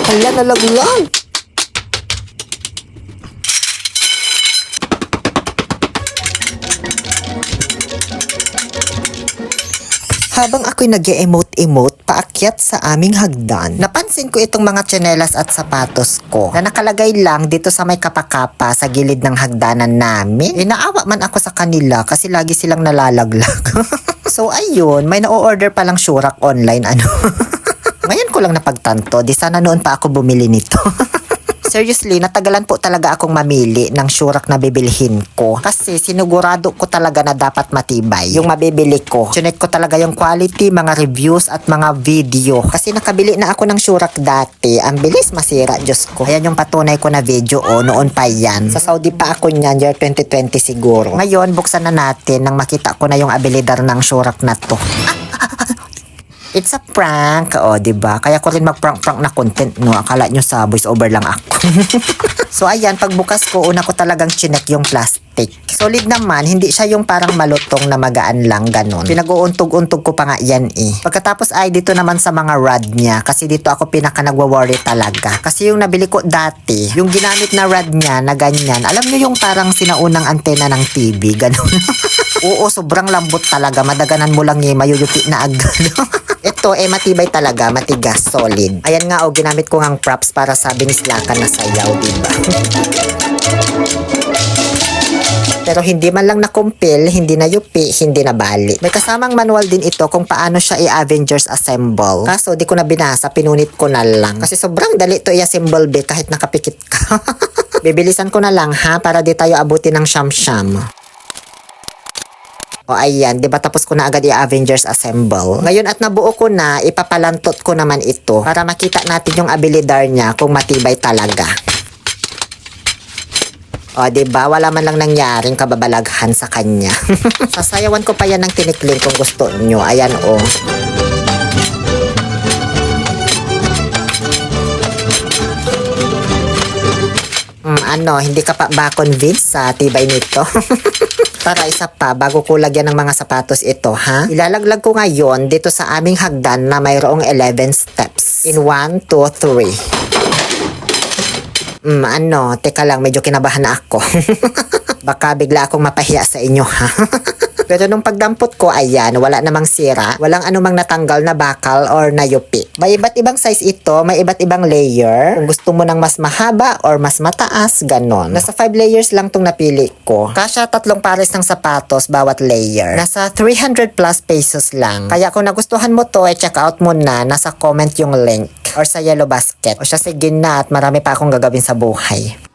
Hala, nalaglag. Habang ako'y nag-emote-emote paakyat sa aming hagdan, napansin ko itong mga tsinelas at sapatos ko na nakalagay lang dito sa may kapakapa sa gilid ng hagdanan namin. Naawa man ako sa kanila kasi lagi silang nalalaglag. So ayun, may na-order palang syurak online Ngayon ko lang napagtanto, di sana noon pa ako bumili nito. Seriously, natagalan po talaga akong mamili ng syurak na bibilhin ko. Kasi sinigurado ko talaga na dapat matibay yung mabibili ko. Chinek ko talaga yung quality, mga reviews at mga video. Kasi nakabili na ako ng syurak dati. Ang bilis masira, Diyos ko. Ayan yung patunay ko na video, noon pa yan. Sa Saudi pa ako niyan, year 2020 siguro. Ngayon, buksan na natin nang makita ko na yung abilidar ng syurak na to. It's a prank. Diba? Kaya ko rin mag-prank-prank na content, no? Akala nyo sa voice over lang ako. So, ayan. Pagbukas ko, una ko talagang chinek yung plastic. Solid naman. Hindi siya yung parang malutong na magaan lang, ganon. Pinag-uuntog-untog ko pa nga yan, Pagkatapos ay dito naman sa mga rod niya. Kasi dito ako pinaka nagwa-worry talaga. Kasi yung nabili ko dati, yung ginamit na rod niya na ganyan. Alam nyo yung parang sinaunang antena ng TV, ganon. Oo, sobrang lambot talaga. Madaganan mo lang mayuyupi na agad. Ito, matibay talaga, matigas, solid. Ayan nga, ginamit ko ngang props para sa binislakan na sayaw, diba? Pero hindi man lang nakumpil, hindi na yupi, hindi na bali. May kasamang manual din ito kung paano siya i-Avengers assemble. Kaso di ko na binasa, pinunit ko na lang. Kasi sobrang dali to i-assemble, kahit nakapikit ka. Bibilisan ko na lang ha, para di tayo abutin ng siyam-siyam. Ayan, diba tapos ko na agad i-Avengers assemble. Ngayon at nabuo ko na, ipapalantot ko naman ito para makita natin yung abilidar niya kung matibay talaga. Diba? Wala man lang nangyaring kababalaghan sa kanya. Sasayawan ko pa yan ng tinikling kung gusto nyo. Ayan, hindi ka pa ba convinced sa tibay nito? Para isa pa, bago ko lagyan ng mga sapatos ito, ha? Ilalaglag ko ngayon dito sa aming hagdan na mayroong 11 steps. In 1, 2, 3. Teka lang, medyo kinabahan na ako. Baka bigla akong mapahiya sa inyo, ha? Pero nung pagdampot ko, ayan, wala namang sira. Walang anumang natanggal na bakal or nayupi. May iba't ibang size ito, may iba't ibang layer. Kung gusto mo ng mas mahaba or mas mataas, ganon. Nasa 5 layers lang tong napili ko. Kasya 3 pares ng sapatos bawat layer. Nasa 300 plus pesos lang. Kaya kung nagustuhan mo to, check out mo na. Nasa comment yung link or sa yellow basket. O siya, sige na at marami pa akong gagawin sa buhay.